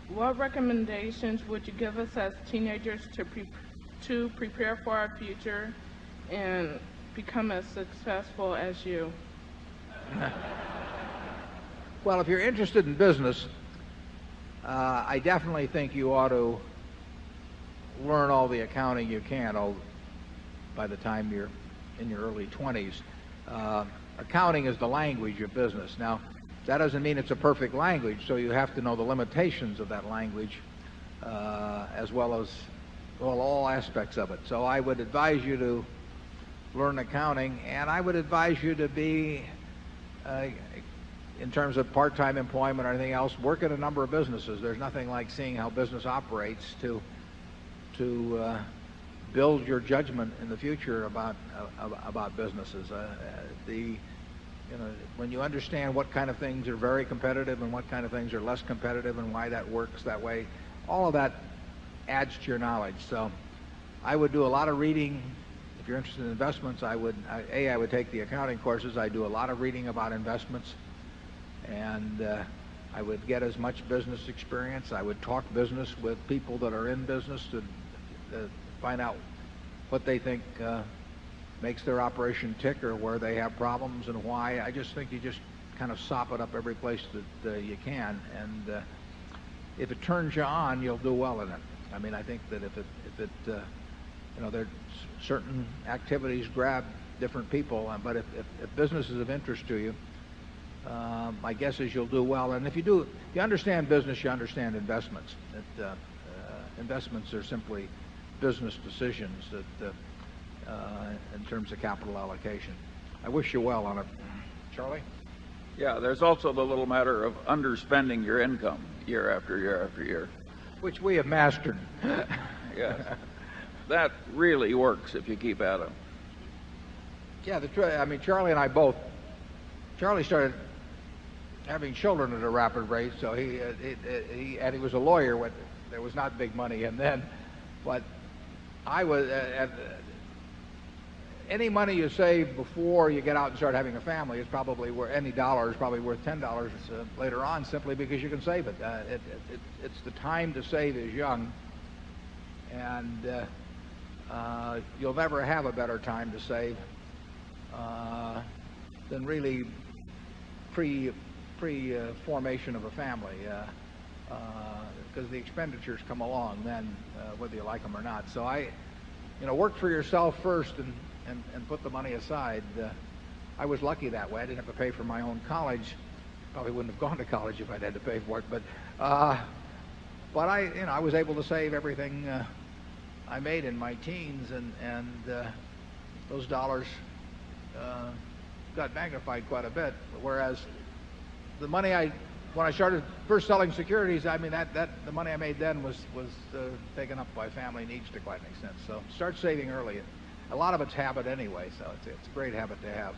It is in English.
What recommendations would you give us as teenagers to prepare for our future and become as successful as you? Well, if you're interested in business, I definitely think you ought to learn all the accounting you can by the time you're in your early 20s. Accounting is the language of business. Now, that doesn't mean it's a perfect language, so you have to know the limitations of that language as well as all aspects of it. So I would advise you to learn accounting, and I would advise you to be, in terms of part-time employment or anything else, work at a number of businesses. There's nothing like seeing how business operates to build your judgment in the future about businesses. When you understand what kind of things are very competitive and what kind of things are less competitive and why that works that way, all of that adds to your knowledge. So I would do a lot of reading. If you're interested in investments, I would take the accounting courses. I do a lot of reading about investments, and I would get as much business experience. I would talk business with people that are in business to find out what they think makes their operation tick or where they have problems and why. I just think you just kind of sop it up every place that you can, and if it turns you on, you'll do well in it. I mean, I think that if it there certain activities grab different people, but if business is of interest to you, my guess is you'll do well. And if you understand business, you understand investments. Investments are simply business decisions that in terms of capital allocation. I wish you well on it. Charlie? Yeah, there's also the little matter of underspending your income year after year after year, which we have mastered. Yes. That really works if you keep at it. Yeah, I mean, Charlie and I both. Charlie started having children at a rapid rate, so he was a lawyer when there was not big money, and then, but I was any money you save before you get out and start having a family is probably worth any dollar is probably worth $10 later on, simply because you can save it. It's the time to save is young, and you'll never have a better time to save than really pre-formation of a family, because the expenditures come along then, whether you like them or not. So work for yourself first and put the money aside. I was lucky that way. I didn't have to pay for my own college. Probably wouldn't have gone to college if I'd had to pay for it. But I was able to save everything I made in my teens, and those dollars got magnified quite a bit. Whereas the money when I started first selling securities, I mean the money I made then was taken up by family needs to quite an extent. So start saving early. A lot of it's habit anyway, so it's a great habit to have.